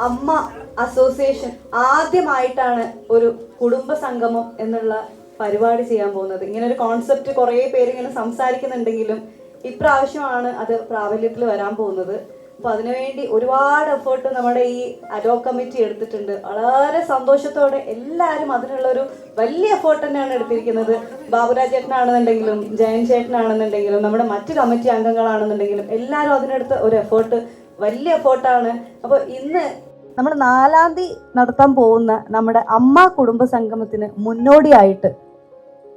അമ്മ അസോസിയേഷൻ ആദ്യമായിട്ടാണ് ഒരു കുടുംബ സംഗമം എന്നുള്ള പരിപാടി ചെയ്യാൻ പോകുന്നത്. ഇങ്ങനെ ഒരു കോൺസെപ്റ്റ് കുറേ പേര് ഇങ്ങനെ സംസാരിക്കുന്നുണ്ടെങ്കിലും ഇപ്രാവശ്യമാണ് അത് പ്രാബല്യത്തിൽ വരാൻ പോകുന്നത്. അപ്പോൾ അതിനുവേണ്ടി ഒരുപാട് എഫേർട്ട് നമ്മുടെ ഈ അഡോക് കമ്മിറ്റി എടുത്തിട്ടുണ്ട്. വളരെ സന്തോഷത്തോടെ എല്ലാവരും അതിനുള്ളൊരു വലിയ എഫേർട്ട് തന്നെയാണ് എടുത്തിരിക്കുന്നത്. ബാബുരാജ് ചേട്ടനാണെന്നുണ്ടെങ്കിലും ജയൻ ചേട്ടനാണെന്നുണ്ടെങ്കിലും നമ്മുടെ മറ്റ് കമ്മിറ്റി അംഗങ്ങളാണെന്നുണ്ടെങ്കിലും എല്ലാവരും അതിനെടുത്ത് ഒരു എഫേർട്ട്, വലിയ എഫേർട്ടാണ്. അപ്പോൾ ഇന്ന് നമ്മൾ 4-ാം തീയതി നടത്താൻ പോകുന്ന നമ്മുടെ അമ്മ കുടുംബ സംഗമത്തിന് മുന്നോടിയായിട്ട്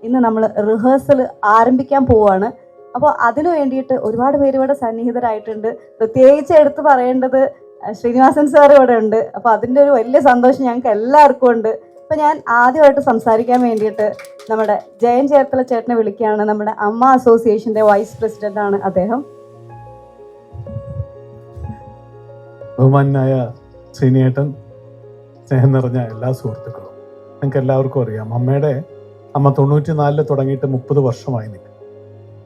ഇന്ന് നമ്മൾ റിഹേഴ്സൽ ആരംഭിക്കാൻ പോവുകയാണ്. അപ്പോൾ അതിനു വേണ്ടിയിട്ട് ഒരുപാട് പേര് ഇവിടെ സന്നിഹിതരായിട്ടുണ്ട്. പ്രത്യേകിച്ച് എടുത്ത് പറയേണ്ടത് ശ്രീനിവാസൻ സാർ ഇവിടെ ഉണ്ട്. അപ്പോൾ അതിൻ്റെ ഒരു വലിയ സന്തോഷം ഞങ്ങൾക്ക് എല്ലാവർക്കും ഉണ്ട്. അപ്പോൾ ഞാൻ ആദ്യമായിട്ട് സംസാരിക്കാൻ വേണ്ടിയിട്ട് നമ്മുടെ ജയൻ ചേർത്തല ചേട്ടനെ വിളിക്കുകയാണ്. നമ്മുടെ അമ്മ അസോസിയേഷൻ്റെ വൈസ് പ്രസിഡൻ്റാണ് അദ്ദേഹം. ബഹുമാനായ ശ്രീനിയേട്ടൻ, സ്നേഹം നിറഞ്ഞ എല്ലാ സുഹൃത്തുക്കളും, നിങ്ങൾക്ക് എല്ലാവർക്കും അറിയാം അമ്മ 94 തുടങ്ങിയിട്ട് 30 വർഷമായി നിൽക്കും.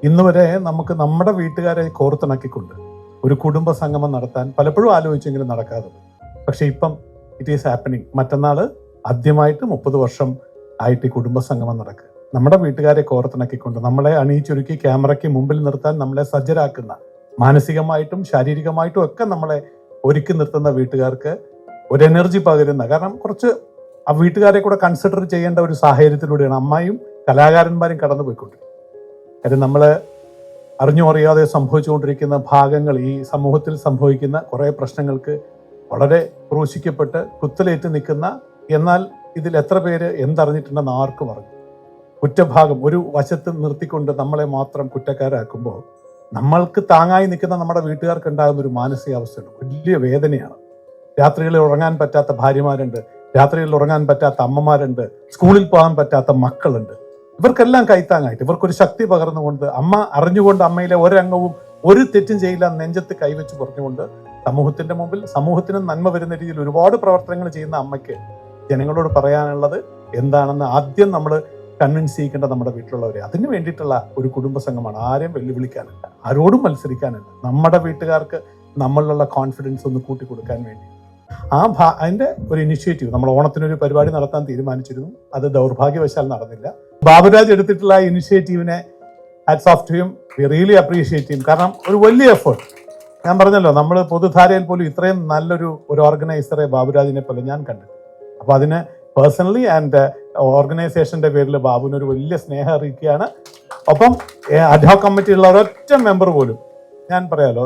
ഇന്ന് വരെ നമുക്ക് നമ്മുടെ വീട്ടുകാരെ കോർത്തിണക്കിക്കൊണ്ട് ഒരു കുടുംബ സംഗമം നടത്താൻ പലപ്പോഴും ആലോചിച്ചെങ്കിലും നടക്കാതെ, പക്ഷെ ഇപ്പം ഇറ്റ് ഈസ് ഹാപ്പനിങ്. മറ്റന്നാൾ ആദ്യമായിട്ട് 30 വർഷം ആയിട്ട് ഈ കുടുംബ സംഗമം നടക്കുക. നമ്മുടെ വീട്ടുകാരെ കോർത്തിണക്കിക്കൊണ്ട് നമ്മളെ അണിയിച്ചൊരുക്കി ക്യാമറയ്ക്ക് മുമ്പിൽ നിർത്താൻ നമ്മളെ സജ്ജരാക്കുന്ന, മാനസികമായിട്ടും ശാരീരികമായിട്ടും ഒക്കെ നമ്മളെ ഒരുക്കി നിർത്തുന്ന വീട്ടുകാർക്ക് ഒരു എനർജി പകരുന്ന, കാരണം കുറച്ച് ആ വീട്ടുകാരെ കൂടെ കൺസിഡർ ചെയ്യേണ്ട ഒരു സാഹചര്യത്തിലൂടെയാണ് അമ്മയും കലാകാരന്മാരും കടന്നു പോയിക്കൊണ്ടിരിക്കുന്നത്. കാര്യം നമ്മൾ അറിഞ്ഞോ അറിയാതെ സംഭവിച്ചുകൊണ്ടിരിക്കുന്ന ഭാഗങ്ങൾ, ഈ സമൂഹത്തിൽ സംഭവിക്കുന്ന കുറേ പ്രശ്നങ്ങൾക്ക് വളരെ ക്രൂശിക്കപ്പെട്ട് കുത്തലേറ്റ് നിൽക്കുന്ന, എന്നാൽ ഇതിൽ എത്ര പേര് എന്തറിഞ്ഞിട്ടുണ്ടെന്ന് ആർക്കും അറിഞ്ഞു. കുറ്റഭാഗം ഒരു വശത്ത് നിർത്തിക്കൊണ്ട് നമ്മളെ മാത്രം കുറ്റക്കാരാക്കുമ്പോൾ നമ്മൾക്ക് താങ്ങായി നിൽക്കുന്ന നമ്മുടെ വീട്ടുകാർക്ക് ഉണ്ടാകുന്ന ഒരു മാനസികാവസ്ഥയുണ്ട്, വലിയ വേദനയാണ്. രാത്രികളിൽ ഉറങ്ങാൻ പറ്റാത്ത ഭാര്യമാരുണ്ട്, രാത്രികളിൽ ഉറങ്ങാൻ പറ്റാത്ത അമ്മമാരുണ്ട്, സ്കൂളിൽ പോകാൻ പറ്റാത്ത മക്കളുണ്ട്. ഇവർക്കെല്ലാം കൈത്താങ്ങായിട്ട് ഇവർക്കൊരു ശക്തി പകർന്നുകൊണ്ട് അമ്മ അറിഞ്ഞുകൊണ്ട് അമ്മയിലെ ഒരംഗവും ഒരു തെറ്റും ചെയ്യില്ല നെഞ്ചത്ത് കൈവച്ച് പറഞ്ഞുകൊണ്ട് സമൂഹത്തിന്റെ മുമ്പിൽ സമൂഹത്തിന് നന്മ വരുന്ന രീതിയിൽ ഒരുപാട് പ്രവർത്തനങ്ങൾ ചെയ്യുന്ന അമ്മയ്ക്ക് ജനങ്ങളോട് പറയാനുള്ളത് എന്താണെന്ന് ആദ്യം നമ്മൾ കൺവിൻസ് ചെയ്യിക്കേണ്ട നമ്മുടെ വീട്ടിലുള്ളവരെ. അതിന് വേണ്ടിയിട്ടുള്ള ഒരു കുടുംബ സംഘമാണ്. ആരെയും വെല്ലുവിളിക്കാനില്ല, ആരോടും മത്സരിക്കാനില്ല, നമ്മുടെ വീട്ടുകാർക്ക് നമ്മളിലുള്ള കോൺഫിഡൻസ് ഒന്ന് കൂട്ടിക്കൊടുക്കാൻ വേണ്ടി അതിന്റെ ഒരു ഇനിഷ്യേറ്റീവ് നമ്മൾ ഓണത്തിനൊരു പരിപാടി നടത്താൻ തീരുമാനിച്ചിരുന്നു. അത് ദൗർഭാഗ്യവശാൽ നടന്നില്ല. ബാബുരാജ് എടുത്തിട്ടുള്ള ആ ഇനിഷ്യേറ്റീവിനെ hats off to him, we really appreciate ചെയ്യും. കാരണം ഒരു വലിയ എഫേർട്ട്, ഞാൻ പറഞ്ഞല്ലോ, നമ്മൾ പൊതുധാരയിൽ പോലും ഇത്രയും നല്ലൊരു ഓർഗനൈസറെ ബാബുരാജിനെ പോലെ ഞാൻ കണ്ടിട്ടുണ്ട്. അപ്പൊ അതിന് പേഴ്സണലി ആൻഡ് ഓർഗനൈസേഷന്റെ പേരിൽ ബാബുവിന് ഒരു വലിയ സ്നേഹം അറിയിക്കുകയാണ്. ഒപ്പം അഡ്ഹോക് കമ്മിറ്റിയുള്ള ഒരൊറ്റ മെമ്പർ പോലും, ഞാൻ പറയാലോ,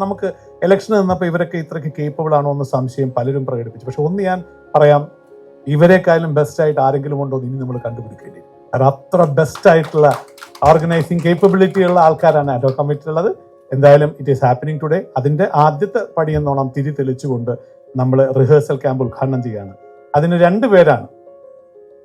നമുക്ക് ഇലക്ഷൻ നിന്നപ്പോൾ ഇവരൊക്കെ ഇത്രയ്ക്ക് കേപ്പബിൾ ആണോ എന്ന് സംശയം പലരും പ്രകടിപ്പിച്ചു. പക്ഷെ ഒന്ന് ഞാൻ പറയാം, ഇവരെക്കാളും ബെസ്റ്റ് ആയിട്ട് ആരെങ്കിലും ഉണ്ടോ എന്ന് ഇനി നമ്മൾ കണ്ടുപിടിക്കേണ്ടി. കാരണം അത്ര ബെസ്റ്റ് ആയിട്ടുള്ള ഓർഗനൈസിങ് കേപ്പബിലിറ്റി ഉള്ള ആൾക്കാരാണ് അഡ്ഹോക് കമ്മിറ്റിയിലുള്ളത്. എന്തായാലും ഇറ്റ് ഈസ് ഹാപ്പനിങ് ടുഡേ. അതിന്റെ ആദ്യത്തെ പടി എന്നോണം തിരി തെളിച്ചുകൊണ്ട് നമ്മൾ റിഹേഴ്സൽ ക്യാമ്പ് ഉദ്ഘാടനം ചെയ്യാണ്. അതിന് 2 പേരാണ്.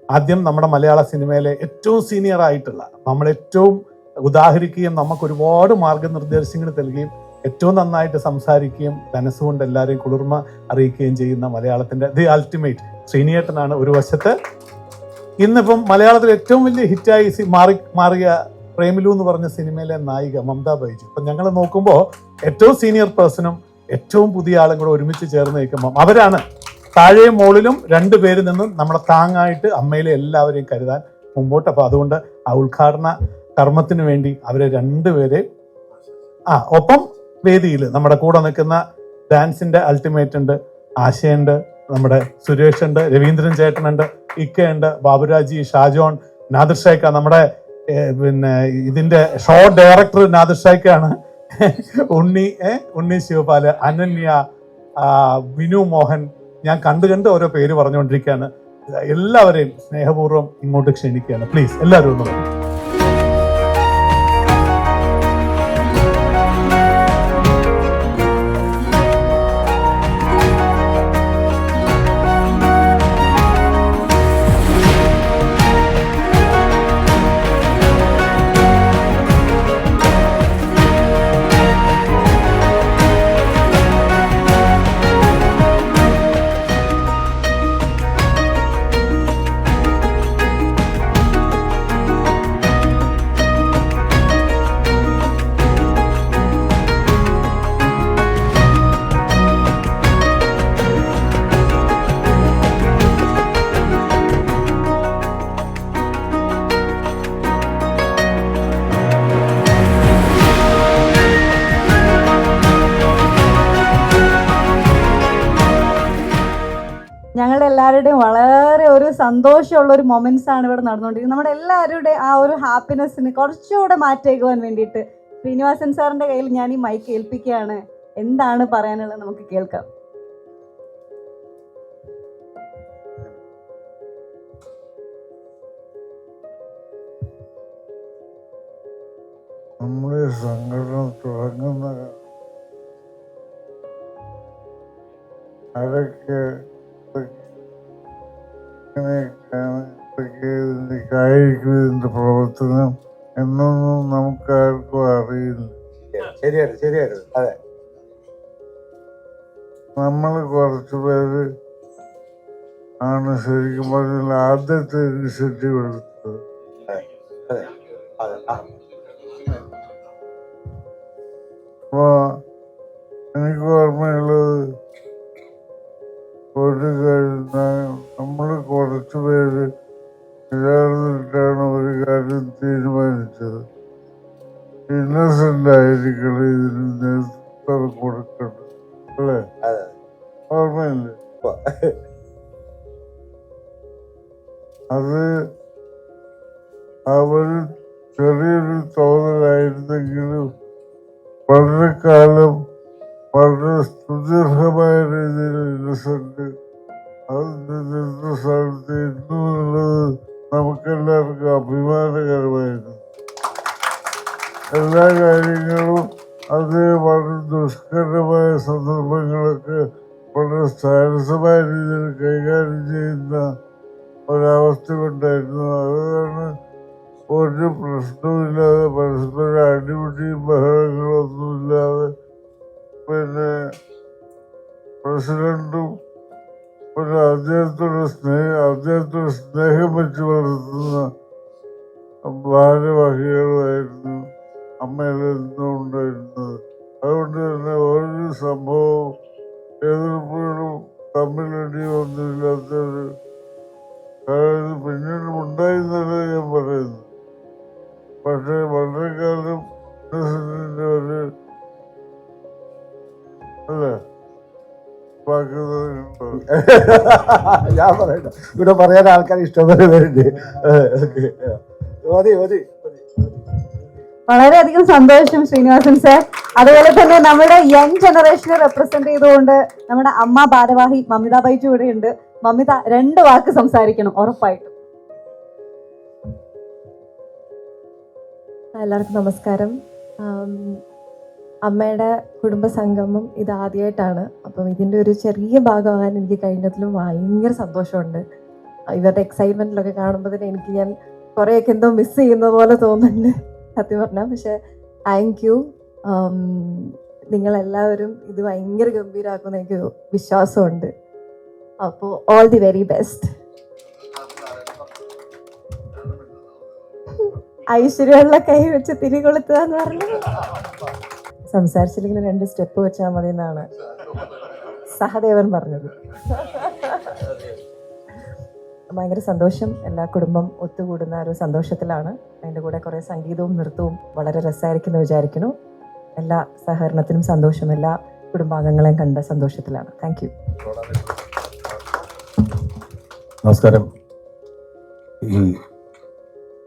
ആദ്യം നമ്മുടെ മലയാള സിനിമയിലെ ഏറ്റവും സീനിയർ ആയിട്ടുള്ള, നമ്മളേറ്റവും ഉദാഹരിക്കുകയും നമുക്ക് ഒരുപാട് മാർഗനിർദ്ദേശങ്ങൾ നൽകുകയും ഏറ്റവും നന്നായിട്ട് സംസാരിക്കുകയും മനസ്സുകൊണ്ട് എല്ലാവരെയും കുളിർമ അറിയിക്കുകയും ചെയ്യുന്ന മലയാളത്തിന്റെ ദി അൾട്ടിമേറ്റ് ശ്രീനിയേട്ടനാണ് ഒരു വശത്ത്. ഇന്നിപ്പം മലയാളത്തിൽ ഏറ്റവും വലിയ ഹിറ്റായി മാറിയ പ്രേമിലു എന്ന് പറഞ്ഞ സിനിമയിലെ നായിക മമത ബൈജു. ഇപ്പം ഞങ്ങൾ നോക്കുമ്പോൾ ഏറ്റവും സീനിയർ പേഴ്സണും ഏറ്റവും പുതിയ ആളും കൂടെ ഒരുമിച്ച് ചേർന്ന് നിൽക്കുമ്പോൾ അവരാണ് താഴെയും മുകളിലും 2 പേരിൽ നിന്നും നമ്മളെ താങ്ങായിട്ട് അമ്മയിലെ എല്ലാവരെയും കരുതാൻ മുമ്പോട്ട്. അപ്പൊ അതുകൊണ്ട് ആ ഉദ്ഘാടന കർമ്മത്തിന് വേണ്ടി അവരെ 2 പേരെ ഒപ്പം വേദിയിൽ നമ്മുടെ കൂടെ നിൽക്കുന്ന ഡാൻസിന്റെ അൾട്ടിമേറ്റ് ഉണ്ട്, ആശയുണ്ട്, നമ്മുടെ സുരേഷ് ഉണ്ട്, രവീന്ദ്രൻ ചേട്ടനുണ്ട്, ഇക്കയുണ്ട്, ബാബുരാജി, ഷാജോൺ, നാദിർ ഷൈക്ക, നമ്മുടെ പിന്നെ ഇതിന്റെ ഷോ ഡയറക്ടർ നാദിർ ഷൈക്കാണ്, ഉണ്ണി ശിവപാല്, അനന്യ, വിനു മോഹൻ, ഞാൻ കണ്ട് ഓരോ പേര് പറഞ്ഞുകൊണ്ടിരിക്കുകയാണ്. എല്ലാവരെയും സ്നേഹപൂർവ്വം ഇങ്ങോട്ട് ക്ഷണിക്കുകയാണ്. പ്ലീസ് എല്ലാവരും ഒന്ന് പറയും. ഞങ്ങളുടെ എല്ലാവരുടെയും വളരെ ഒരു സന്തോഷമുള്ള ഒരു മൊമെന്റ്സ് ആണ് ഇവിടെ നടന്നുകൊണ്ടിരിക്കുന്നത്. നമ്മുടെ എല്ലാവരുടെയും ആ ഒരു ഹാപ്പിനെസ്സിന് കുറച്ചുകൂടെ മാറ്റേക്കുവാൻ വേണ്ടിയിട്ട് ശ്രീനിവാസൻ സാറിന്റെ കയ്യിൽ ഞാൻ ഈ മൈക്ക് ഏൽപ്പിക്കുകയാണ്. എന്താണ് പറയാനുള്ളത് നമുക്ക് കേൾക്കാം. നമ്മുടെ സംഘടന തുടങ്ങുന്ന അതൊക്കെ ആയിരിക്കും ഇതിന്റെ പ്രവർത്തനം എന്നൊന്നും നമുക്കാർക്കും അറിയില്ല. ശരിയായിരുന്നു അതെ. നമ്മൾ കുറച്ചുപേര് ആണ് ശരിക്കും പറഞ്ഞാൽ ആദ്യത്തെ ഇനിഷ്യേറ്റീവ് എടുത്തത്. അപ്പോ എനിക്ക് ഓർമ്മയുള്ളത് ഒരു കാര്യം, നമ്മൾ കുറച്ചുപേര് ചേർന്നിട്ടാണ് ഒരു കാര്യം തീരുമാനിച്ചത്. ഇന്നസെന്റ് ആയിരിക്കണം ഇതിന് നേതൃത്വം കൊടുക്കണം, അല്ലേ? ഓർമ്മയില്ലേ? അത് അവര് ചെറിയൊരു തോന്നലായിരുന്നെങ്കിലും വളരെ കാലം വളരെ സുദീർഘമായ രീതിയിൽ ഇന്നസെന്റ് അതിന്റെ നേതൃസ്ഥാനത്ത് ഇരുന്നു എന്നുള്ളത് നമുക്കെല്ലാവർക്കും അഭിമാനകരമായിരുന്നു. എല്ലാ കാര്യങ്ങളും അത് വളരെ ദുഷ്കരമായ സന്ദർഭങ്ങളൊക്കെ വളരെ സാരസമായ രീതിയിൽ കൈകാര്യം ചെയ്യുന്ന ഒരവസ്ഥ ഉണ്ടായിരുന്നു. അതാണ് ഒരു പ്രശ്നവുമില്ലാതെ പരസ്പരം അടിപിടിയും ബഹളങ്ങളൊന്നുമില്ലാതെ പിന്നെ പ്രസിഡന്റും പിന്നെ അദ്ദേഹത്തോട് സ്നേഹം വെച്ച് വളർത്തുന്ന ഭാരവാഹികളുമായിരുന്നു അമ്മയിൽ എന്നും ഉണ്ടായിരുന്നത്. അതുകൊണ്ട് തന്നെ ഒരു സംഭവവും എതിർപ്പുകളും തമ്മിലടിയും ഒന്നുമില്ലാത്തൊരു പിന്നീട് ഉണ്ടായിരുന്നല്ല ഞാൻ പറയുന്നു. പക്ഷെ വളരെ കാലം ഇന്നസെന്റിന്റെ ഒരു അല്ലേ ഞാൻ പറയണ്ട, ഇവിടെ പറയാൻ ആൾക്കാർ ഇഷ്ടംപോലെ പേരുണ്ട്. മതി മതി. വളരെയധികം സന്തോഷം ശ്രീനിവാസൻ സാർ. അതുപോലെ തന്നെ നമ്മുടെ യങ് ജനറേഷനെ റെപ്രസെന്റ് ചെയ്തുകൊണ്ട് നമ്മുടെ അമ്മ ഭാരവാഹി മമിത ബൈജു ഇവിടെ ഉണ്ട്. മമിത 2 വാക്ക് സംസാരിക്കണം ഉറപ്പായിട്ടും. എല്ലാവർക്കും നമസ്കാരം. അമ്മയുടെ കുടുംബസംഗമം ഇത് ആദ്യമായിട്ടാണ്. അപ്പം ഇതിൻ്റെ ഒരു ചെറിയ ഭാഗമാകാൻ എനിക്ക് കഴിഞ്ഞതിലും ഭയങ്കര സന്തോഷമുണ്ട്. ഇവരുടെ എക്സൈറ്റ്മെൻറ്റിലൊക്കെ കാണുമ്പോൾ തന്നെ ഞാൻ കുറേയൊക്കെ എന്തോ മിസ് ചെയ്യുന്ന പോലെ തോന്നുന്നുണ്ട് സത്യം പറഞ്ഞാൽ. പക്ഷെ താങ്ക് യു. നിങ്ങളെല്ലാവരും ഇത് ഭയങ്കര ഗംഭീരമാക്കുമെന്ന് എനിക്ക് വിശ്വാസമുണ്ട്. അപ്പോൾ ഓൾ ദി വെരി ബെസ്റ്റ്. ഐശ്വര്യമുള്ള കൈ വെച്ച് തിരി കൊളുത്തുക എന്ന് പറഞ്ഞു. സംസാരിച്ചില്ലെങ്കിൽ 2 സ്റ്റെപ്പ് വെച്ചാൽ മതി എന്നാണ് സഹദേവൻ പറഞ്ഞത്. ഭയങ്കര സന്തോഷം. എല്ലാ കുടുംബം ഒത്തുകൂടുന്ന ഒരു സന്തോഷത്തിലാണ്. അതിൻ്റെ കൂടെ കുറേ സംഗീതവും നൃത്തവും വളരെ രസമായിരിക്കുന്നു വിചാരിക്കുന്നു. എല്ലാ സഹകരണത്തിനും സന്തോഷം. എല്ലാ കുടുംബാംഗങ്ങളെയും കണ്ട സന്തോഷത്തിലാണ്. Thank you. നമസ്കാരം. ഈ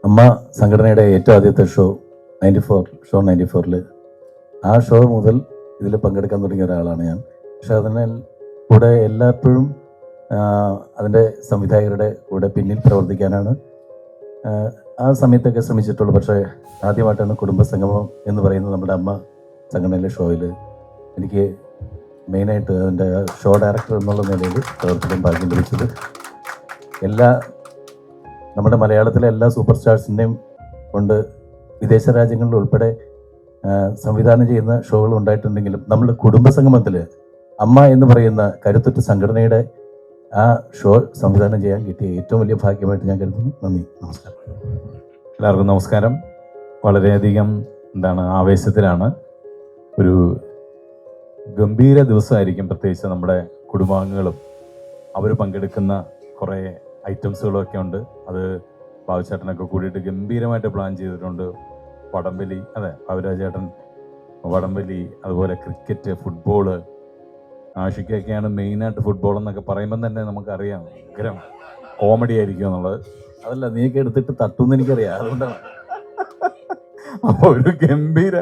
അമ്മ സംഘടനയുടെ ഏറ്റവും ആദ്യത്തെ ഷോ 94 ആ ഷോ മുതൽ ഇതിൽ പങ്കെടുക്കാൻ തുടങ്ങിയ ഒരാളാണ് ഞാൻ. പക്ഷെ അതിന് കൂടെ എല്ലായ്പ്പോഴും അതിൻ്റെ സംവിധായകരുടെ കൂടെ പിന്നിൽ പ്രവർത്തിക്കാനാണ് ആ സമയത്തൊക്കെ ശ്രമിച്ചിട്ടുള്ളൂ. പക്ഷേ ആദ്യമായിട്ടാണ് കുടുംബസംഗമം എന്ന് പറയുന്നത് നമ്മുടെ അമ്മ സംഘടനയിലെ ഷോയിൽ എനിക്ക് മെയിനായിട്ട് അതിൻ്റെ ഷോ ഡയറക്ടർ എന്നുള്ള നിലയിൽ പ്രവർത്തിക്കാൻ ഭാഗ്യം ലഭിച്ചത്. നമ്മുടെ മലയാളത്തിലെ എല്ലാ സൂപ്പർ സ്റ്റാർസിൻ്റെയും കൊണ്ട് വിദേശ രാജ്യങ്ങളിൽ ഉൾപ്പെടെ സംവിധാനം ചെയ്യുന്ന ഷോകൾ ഉണ്ടായിട്ടുണ്ടെങ്കിലും നമ്മൾ കുടുംബസംഗമത്തിൽ അമ്മ എന്ന് പറയുന്ന കരുത്തുറ്റ സംഘടനയുടെ ആ ഷോ സംവിധാനം ചെയ്യാൻ കിട്ടിയ ഏറ്റവും വലിയ ഭാഗ്യമായിട്ട് ഞാൻ കരുതുന്നു. നന്ദി, നമസ്കാരം. എല്ലാവർക്കും നമസ്കാരം. വളരെയധികം ആവേശത്തിലാണ്. ഒരു ഗംഭീര ദിവസമായിരിക്കും. പ്രത്യേകിച്ച് നമ്മുടെ കുടുംബാംഗങ്ങളും അവർ പങ്കെടുക്കുന്ന കുറേ ഐറ്റംസുകളൊക്കെ ഉണ്ട്. അത് ബാബുചേട്ടനൊക്കെ കൂടിയിട്ട് ഗംഭീരമായിട്ട് പ്ലാൻ ചെയ്തിട്ടുണ്ട്. വടംവലി, അതെ ബാബുരാജേട്ടൻ, വടംവലി, അതുപോലെ ക്രിക്കറ്റ്, ഫുട്ബോള്, ആഷിക്കൊക്കെയാണ് മെയിനായിട്ട് ഫുട്ബോൾ എന്നൊക്കെ പറയുമ്പോൾ തന്നെ നമുക്കറിയാം ഭയങ്കരം കോമഡി ആയിരിക്കും എന്നുള്ളത്. അതല്ല, നീയൊക്കെ എടുത്തിട്ട് തട്ടുമെന്ന് എനിക്കറിയാം, അതുകൊണ്ടാണ്. അപ്പോൾ ഒരു ഗംഭീര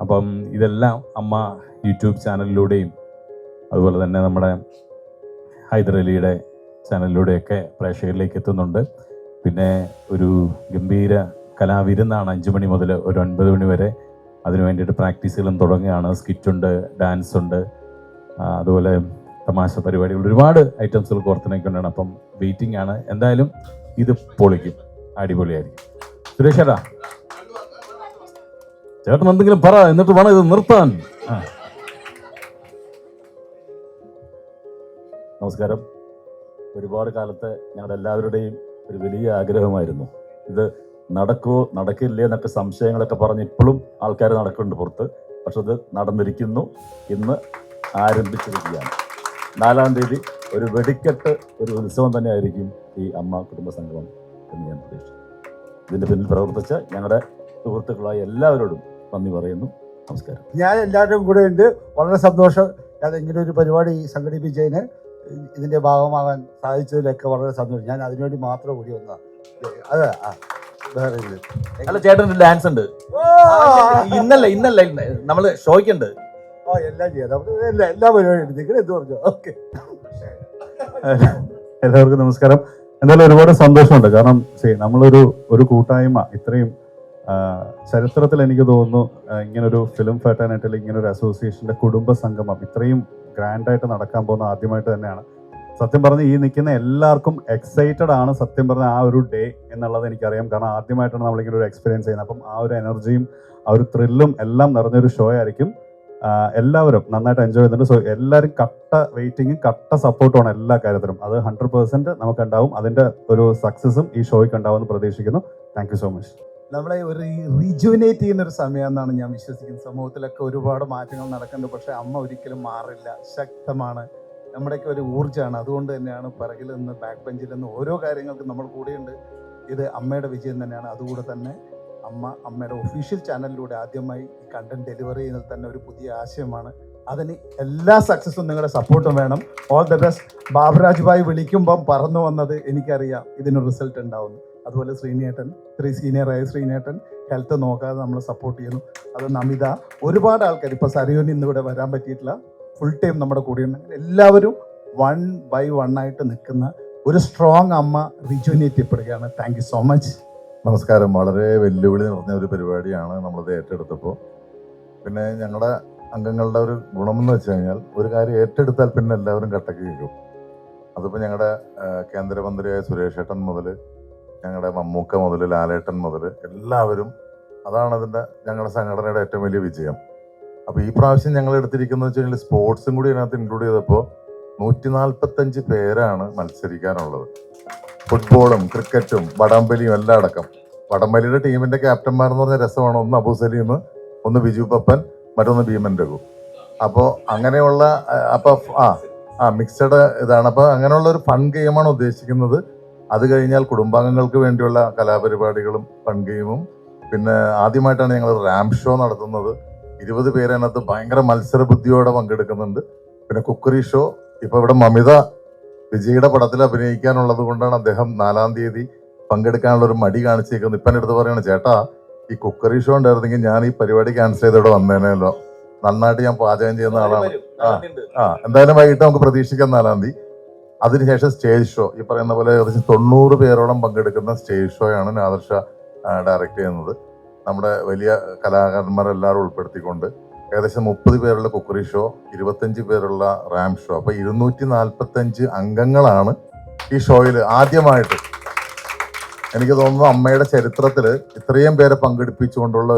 അപ്പം ഇതെല്ലാം അമ്മ യൂട്യൂബ് ചാനലിലൂടെയും അതുപോലെ തന്നെ നമ്മുടെ ഹൈദരലിയുടെ ചാനലിലൂടെയൊക്കെ പ്രേക്ഷകരിലേക്ക് എത്തുന്നുണ്ട്. പിന്നെ ഒരു ഗംഭീര കലാവിരുന്നാണ് 5 മണി മുതൽ ഒരു 9 മണി വരെ. അതിനു വേണ്ടിയിട്ട് പ്രാക്ടീസുകളും തുടങ്ങുകയാണ്. സ്കിറ്റുണ്ട്, ഡാൻസ് ഉണ്ട്, അതുപോലെ തമാശ പരിപാടികൾ, ഒരുപാട് ഐറ്റംസുകൾ കോർത്തിണക്കൊണ്ടാണ്. അപ്പം വെയിറ്റിംഗ് ആണ്. എന്തായാലും ഇത് പൊളിക്കും, അടിപൊളിയായിരിക്കും. സുരേഷ് ചേട്ടാ, ചേട്ടൻ എന്തെങ്കിലും പറ, എന്നിട്ട് വേണം ഇത് നിർത്താൻ. നമസ്കാരം. ഒരുപാട് കാലത്തെ ഞങ്ങളുടെ എല്ലാവരുടെയും ഒരു വലിയ ആഗ്രഹമായിരുന്നു ഇത് നടക്കുമോ നടക്കില്ലേ എന്നൊക്കെ സംശയങ്ങളൊക്കെ പറഞ്ഞ് ഇപ്പോഴും ആൾക്കാർ നടക്കുന്നുണ്ട് പുറത്ത്. പക്ഷെ അത് നടന്നിരിക്കുന്നു. ഇന്ന് ആരംഭിച്ചിരിക്കുകയാണ്. 4-ാം തീയതി ഒരു വെടിക്കെട്ട്, ഒരു ഉത്സവം തന്നെ ആയിരിക്കും ഈ അമ്മ കുടുംബ സംഗമം എന്ന് ഞാൻ പ്രതീക്ഷിച്ചു. ഇതിൻ്റെ പിന്നിൽ പ്രവർത്തിച്ച ഞങ്ങളുടെ സുഹൃത്തുക്കളായ എല്ലാവരോടും നന്ദി പറയുന്നു. നമസ്കാരം. ഞാൻ എല്ലാവരും കൂടെ ഉണ്ട്. വളരെ സന്തോഷം. ഞാൻ ഇങ്ങനെ ഒരു പരിപാടി സംഘടിപ്പിച്ചതിന്, ഇതിന്റെ ഭാഗമാകാൻ സാധിച്ചതിലൊക്കെ വളരെ സന്തോഷം. ഞാൻ അതിനുവേണ്ടി മാത്രം കൂടി വന്നതാണ്. അതെ, വേറെ ഇത്. അല്ല, ചേട്ടൻ്റെ ഡാൻസ് ഉണ്ട്. ഇന്നല്ല നമ്മള് ഷോയ്ക്കുണ്ട്. എല്ലാം ചെയ്യാം. നമുക്ക് എല്ലാ പരിപാടിയും ഉണ്ട്. നിങ്ങൾ എന്ത് പറഞ്ഞു? ഓക്കെ. എല്ലാവർക്കും നമസ്കാരം. എന്തായാലും ഒരുപാട് സന്തോഷമുണ്ട്. കാരണം നമ്മളൊരു കൂട്ടായ്മ ഇത്രയും ചരിത്രത്തിൽ എനിക്ക് തോന്നുന്നു ഇങ്ങനൊരു ഫിലിം ഫെർട്ടേണിറ്റിയിൽ ഇങ്ങനൊരു അസോസിയേഷന്റെ കുടുംബ സംഗമം ഇത്രയും ഗ്രാൻഡായിട്ട് നടക്കാൻ പോകുന്ന ആദ്യമായിട്ട് തന്നെയാണ്. സത്യം പറഞ്ഞ് ഈ നിൽക്കുന്ന എല്ലാവർക്കും എക്സൈറ്റഡ് ആണ് സത്യം പറഞ്ഞ ആ ഒരു ഡേ എന്നുള്ളത് എനിക്കറിയാം. കാരണം ആദ്യമായിട്ടാണ് നമ്മളിങ്ങനെ ഒരു എക്സ്പീരിയൻസ് ചെയ്യുന്നത്. അപ്പം ആ ഒരു എനർജിയും ആ ഒരു ത്രില്ലും എല്ലാം നിറഞ്ഞൊരു ഷോ ആയിരിക്കും. എല്ലാവരും നന്നായിട്ട് എൻജോയ് ചെയ്യുന്നുണ്ട്. സോ എല്ലാവരും കട്ട വെയിറ്റിങ്ങും കട്ട സപ്പോർട്ടുമാണ് എല്ലാ കാര്യത്തിലും. അത് 100% നമുക്കുണ്ടാവും. അതിന്റെ ഒരു സക്സസും ഈ ഷോയ്ക്ക് ഉണ്ടാവുമെന്ന് പ്രതീക്ഷിക്കുന്നു. Thank you so much. നമ്മളെ ഒരു റീജുവിനേറ്റ് ചെയ്യുന്ന ഒരു സമയമെന്നാണ് ഞാൻ വിശ്വസിക്കുന്നത്. സമൂഹത്തിലൊക്കെ ഒരുപാട് മാറ്റങ്ങൾ നടക്കുന്നുണ്ട്. പക്ഷെ അമ്മ ഒരിക്കലും മാറില്ല, ശക്തമാണ്. നമ്മുടെയൊക്കെ ഒരു ഊർജ്ജമാണ്. അതുകൊണ്ട് തന്നെയാണ് പിറകിൽ നിന്ന്, ബാക്ക് ബെഞ്ചിൽ നിന്ന് ഓരോ കാര്യങ്ങൾക്കും നമ്മൾ കൂടെയുണ്ട്. ഇത് അമ്മയുടെ വിജയം തന്നെയാണ്. അതുകൂടെ തന്നെ അമ്മയുടെ ഒഫീഷ്യൽ ചാനലിലൂടെ ആദ്യമായി ഈ കണ്ടന്റ് ഡെലിവറി ചെയ്യുന്നത് തന്നെ ഒരു പുതിയ ആശയമാണ്. അതിന് എല്ലാ സക്സസും നിങ്ങളുടെ സപ്പോർട്ടും വേണം. All the best. ബാബുരാജ് ഭായി വിളിക്കുമ്പം പറന്നു വന്നത് എനിക്കറിയാം ഇതിനൊരു റിസൾട്ട് ഉണ്ടാവുന്നു. അതുപോലെ ശ്രീനേട്ടൻ, സീനിയറായ ശ്രീനേട്ടൻ ഹെൽത്ത് നോക്കാതെ നമ്മൾ സപ്പോർട്ട് ചെയ്യുന്നു. അത് നമിത, ഒരുപാട് ആൾക്കാർ. ഇപ്പോൾ സരയൂന് ഇന്നിവിടെ വരാൻ പറ്റിയിട്ടില്ല, ഫുൾ ടൈം നമ്മുടെ കൂടെയുണ്ട്. എല്ലാവരും 1 by 1 ആയിട്ട് നിൽക്കുന്ന ഒരു സ്ട്രോങ് അമ്മ റീജുവിനേറ്റ് ചെയ്യപ്പെടുകയാണ്. Thank you so much. നമസ്കാരം. വളരെ വെല്ലുവിളി നിറഞ്ഞ ഒരു പരിപാടിയാണ് നമ്മളത് ഏറ്റെടുത്തപ്പോൾ. പിന്നെ ഞങ്ങളുടെ അംഗങ്ങളുടെ ഒരു ഗുണമെന്ന് വെച്ച് കഴിഞ്ഞാൽ, ഒരു കാര്യം ഏറ്റെടുത്താൽ പിന്നെ എല്ലാവരും കട്ടക്ക് കേൾക്കും. അതിപ്പോൾ ഞങ്ങളുടെ കേന്ദ്രമന്ത്രിയായ സുരേഷ് ഏട്ടൻ മുതൽ ഞങ്ങളുടെ മമ്മൂക്ക മുതൽ ലാലേട്ടൻ മുതൽ എല്ലാവരും, അതാണ് അതിൻ്റെ ഞങ്ങളുടെ സംഘടനയുടെ ഏറ്റവും വലിയ വിജയം. അപ്പോൾ ഈ പ്രാവശ്യം ഞങ്ങൾ എടുത്തിരിക്കുന്നത് വെച്ച് കഴിഞ്ഞാൽ സ്പോർട്സും കൂടി അതിനകത്ത് ഇൻക്ലൂഡ് ചെയ്തപ്പോൾ 145 പേരാണ് മത്സരിക്കാനുള്ളത്. ഫുട്ബോളും ക്രിക്കറ്റും വടംവലിയും എല്ലാം അടക്കം. വടംവലിയുടെ ടീമിന്റെ ക്യാപ്റ്റന്മാരെന്ന് പറഞ്ഞ രസമാണ്. ഒന്ന് അബു സലീം, ഒന്ന് ബിജു പപ്പൻ, മറ്റൊന്ന് ഭീമൻ രഘു. അപ്പോൾ അങ്ങനെയുള്ള മിക്സഡ് ഇതാണ്. അപ്പോൾ അങ്ങനെയുള്ള ഒരു ഫൺ ഗെയിമാണ് ഉദ്ദേശിക്കുന്നത്. അത് കഴിഞ്ഞാൽ കുടുംബാംഗങ്ങൾക്ക് വേണ്ടിയുള്ള കലാപരിപാടികളും ഫൺ ഗെയിമും. പിന്നെ ആദ്യമായിട്ടാണ് ഞങ്ങൾ റാമ്പ് ഷോ നടത്തുന്നത്. 20 പേര് അതിനകത്ത് ഭയങ്കര മത്സര ബുദ്ധിയോടെ പങ്കെടുക്കുന്നുണ്ട്. പിന്നെ കുക്കറി ഷോ. ഇപ്പൊ ഇവിടെ മമിത വിജയുടെ പടത്തിൽ അഭിനയിക്കാനുള്ളത് കൊണ്ടാണ് അദ്ദേഹം 4-ാം തീയതി പങ്കെടുക്കാനുള്ള ഒരു മടി കാണിച്ചേക്കുന്നത്. ഇപ്പം എടുത്ത് പറയാണ്, ചേട്ടാ ഈ കുക്കറി ഷോ ഉണ്ടായിരുന്നെങ്കിൽ ഞാൻ ഈ പരിപാടി ക്യാൻസൽ ചെയ്തോടെ വന്നേനല്ലോ. നന്നായിട്ട് ഞാൻ പാചകം ചെയ്യുന്ന ആളാണ്. എന്തായാലും വൈകിട്ട് നമുക്ക് പ്രതീക്ഷിക്കാം 4-ാം തീയതി. അതിനുശേഷം സ്റ്റേജ് ഷോ. ഈ പറയുന്ന പോലെ ഏകദേശം 90 പേരോളം പങ്കെടുക്കുന്ന സ്റ്റേജ് ഷോയാണ് നാദർഷ ഡയറക്റ്റ് ചെയ്യുന്നത്. നമ്മുടെ വലിയ കലാകാരന്മാരെല്ലാവരും ഉൾപ്പെടുത്തിക്കൊണ്ട് ഏകദേശം 30 പേരുള്ള കുക്കറി ഷോ, 25 പേരുള്ള റാമ്പ് ഷോ. അപ്പോൾ 245 അംഗങ്ങളാണ് ഈ ഷോയിൽ ആദ്യമായിട്ട്. എനിക്ക് തോന്നുന്നു അമ്മയുടെ ചരിത്രത്തിൽ ഇത്രയും പേരെ പങ്കെടുപ്പിച്ചുകൊണ്ടുള്ള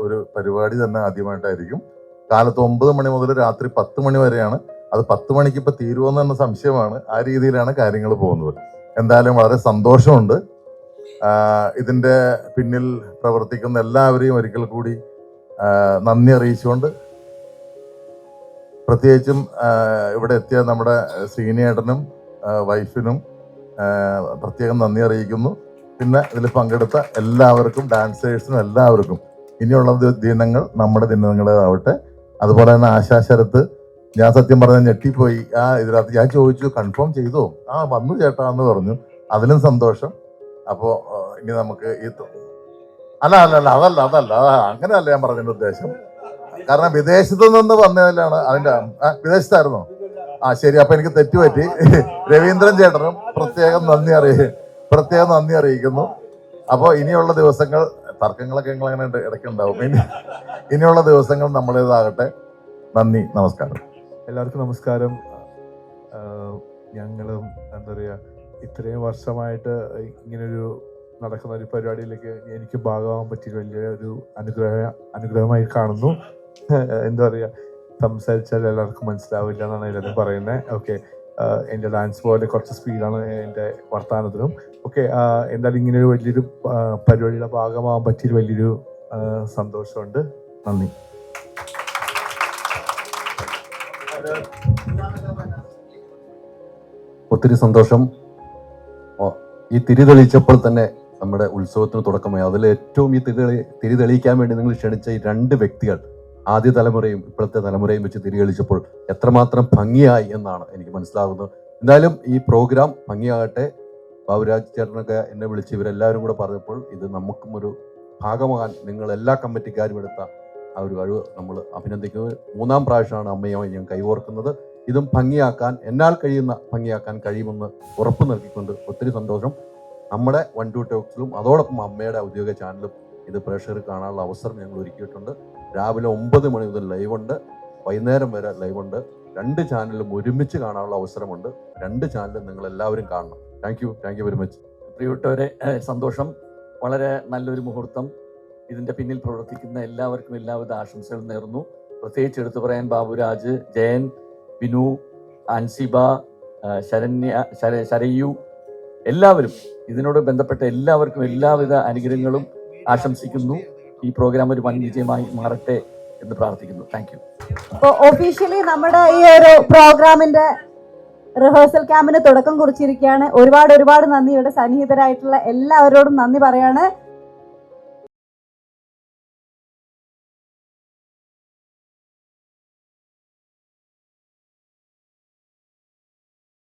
ഒരു പരിപാടി തന്നെ ആദ്യമായിട്ടായിരിക്കും. കാലത്ത് 9 മണി മുതൽ രാത്രി 10 മണി വരെയാണ്. അത് 10 മണിക്ക് ഇപ്പം തീരുമെന്ന് തന്നെ സംശയമാണ്. ആ രീതിയിലാണ് കാര്യങ്ങൾ പോകുന്നത്. എന്തായാലും വളരെ സന്തോഷമുണ്ട്. ഇതിൻ്റെ പിന്നിൽ പ്രവർത്തിക്കുന്ന എല്ലാവരെയും ഒരിക്കൽ കൂടി നന്ദി അറിയിച്ചുകൊണ്ട്, പ്രത്യേകിച്ചും ഇവിടെ എത്തിയ നമ്മുടെ ശ്രീനേട്ടനും വൈഫിനും പ്രത്യേകം നന്ദി അറിയിക്കുന്നു. പിന്നെ ഇതിൽ പങ്കെടുത്ത എല്ലാവർക്കും, ഡാൻസേഴ്സിനും എല്ലാവർക്കും ഇനിയുള്ള ദിനങ്ങൾ നമ്മുടെ ദിനങ്ങളാവട്ടെ. അതുപോലെ തന്നെ ആശാ ശരത്ത്, ഞാൻ സത്യം പറഞ്ഞാൽ ഞെട്ടിപ്പോയി. ഇതിനകത്ത് ഞാൻ ചോദിച്ചു കൺഫേം ചെയ്തോ, വന്നു ചേട്ടാ എന്ന് പറഞ്ഞു. അതിലും സന്തോഷം. അപ്പോൾ ഇനി നമുക്ക് അല്ല അങ്ങനെയല്ല ഞാൻ പറഞ്ഞതിന്റെ ഉദ്ദേശം. കാരണം വിദേശത്ത് നിന്ന് വന്നതിലാണ് അതിന്റെ വിദേശത്തായിരുന്നോ? ശരി, അപ്പൊ എനിക്ക് തെറ്റുപറ്റി. രവീന്ദ്രൻ ചേട്ടനും പ്രത്യേകം നന്ദി അറിയിക്കുന്നു. അപ്പോൾ ഇനിയുള്ള ദിവസങ്ങൾ തർക്കങ്ങളൊക്കെ ഞങ്ങൾ അങ്ങനെ ഇടയ്ക്കുണ്ടാവും. ഇനിയുള്ള ദിവസങ്ങൾ നമ്മുടേതാകട്ടെ. നന്ദി, നമസ്കാരം. എല്ലാവർക്കും നമസ്കാരം. ഞങ്ങളും എന്താ പറയുക, ഇത്രയും വർഷമായിട്ട് ഇങ്ങനൊരു നടക്കുന്ന ഒരു പരിപാടിയിലേക്ക് എനിക്ക് ഭാഗമാകാൻ പറ്റിയ വലിയൊരു അനുഗ്രഹമായി കാണുന്നു. എന്താ പറയുക, സംസാരിച്ചാൽ എല്ലാവർക്കും മനസ്സിലാവില്ല എന്നാണ് എല്ലാവരും പറയുന്നത്. ഓക്കെ, എൻ്റെ ഡാൻസ് പോലെ കുറച്ച് സ്പീഡാണ് എൻ്റെ വർത്തമാനത്തിനും. ഓക്കെ, എന്തായാലും ഇങ്ങനെ ഒരു വലിയൊരു പരിപാടിയുടെ ഭാഗമാകാൻ പറ്റിയൊരു വലിയൊരു സന്തോഷമുണ്ട്. നന്ദി. ഒത്തിരി സന്തോഷം. ഈ തിരി തെളിയിച്ചപ്പോൾ തന്നെ നമ്മുടെ ഉത്സവത്തിന് തുടക്കമായി. അതിൽ ഏറ്റവും ഈ തിരി തെളിയിക്കാൻ വേണ്ടി നിങ്ങൾ ക്ഷണിച്ച ഈ 2 വ്യക്തികൾ, ആദ്യ തലമുറയും ഇപ്പോഴത്തെ തലമുറയും വെച്ച് തിരി തെളിയിച്ചപ്പോൾ എത്രമാത്രം ഭംഗിയായി എന്നാണ് എനിക്ക് മനസ്സിലാകുന്നത്. എന്തായാലും ഈ പ്രോഗ്രാം ഭംഗിയാകട്ടെ. ബാബുരാജ് ചേട്ടനൊക്കെ എന്നെ വിളിച്ച് ഇവരെല്ലാവരും കൂടെ പറഞ്ഞപ്പോൾ ഇത് നമുക്കും ഒരു ഭാഗമാകാൻ നിങ്ങൾ എല്ലാ കമ്മിറ്റിക്കാരും എടുത്ത ആ ഒരു കഴിവ് നമ്മൾ അഭിനന്ദിക്കുന്നത്. 3-ാം പ്രാവശ്യമാണ് അമ്മയുമായി ഞാൻ കൈകോർക്കുന്നത്. ഇതും ഭംഗിയാക്കാൻ, എന്നാൽ കഴിയുന്ന ഭംഗിയാക്കാൻ കഴിയുമെന്ന് ഉറപ്പ് നൽകിക്കൊണ്ട് ഒത്തിരി സന്തോഷം. നമ്മുടെ 1-2 ടോക്സിലും അതോടൊപ്പം അമ്മയുടെ ഔദ്യോഗിക ചാനലും ഇത് പ്രേക്ഷകർക്ക് കാണാനുള്ള അവസരം ഞങ്ങൾ ഒരുക്കിയിട്ടുണ്ട്. രാവിലെ 9 മണി മുതൽ ലൈവുണ്ട്, വൈകുന്നേരം വരെ ലൈവുണ്ട്. 2 ചാനലും ഒരുമിച്ച് കാണാനുള്ള അവസരമുണ്ട്. 2 ചാനലും നിങ്ങൾ എല്ലാവരും കാണണം. Thank you very much. പ്രിയപ്പെട്ടവരെ, സന്തോഷം. വളരെ നല്ലൊരു മുഹൂർത്തം. ഇതിൻ്റെ പിന്നിൽ പ്രവർത്തിക്കുന്ന എല്ലാവർക്കും എല്ലാവിധ ആശംസകൾ നേർന്നു. പ്രത്യേകിച്ച് എടുത്തു പറയാൻ ബാബുരാജ്, ജയൻ, വിനു, അൻസിബ, ശരയ്യു, എല്ലാവരും, ഇതിനോട് ബന്ധപ്പെട്ട എല്ലാവർക്കും എല്ലാവിധ അനുഗ്രഹങ്ങളും ആശംസിക്കുന്നു. ഈ പ്രോഗ്രാം ഒരു വൻ വിജയമായി മാറട്ടെ എന്ന് പ്രാർത്ഥിക്കുന്നു. Thank you. അപ്പോൾ ഒഫീഷ്യലി നമ്മുടെ ഈ ഒരു പ്രോഗ്രാമിന്റെ റിഹേഴ്സൽ ക്യാമ്പിന് തുടക്കം കുറിച്ചിരിക്കുകയാണ്. ഒരുപാട് നന്ദി. ഇവിടെ സന്നിഹിതരായിട്ടുള്ള എല്ലാവരോടും നന്ദി പറയാണ്.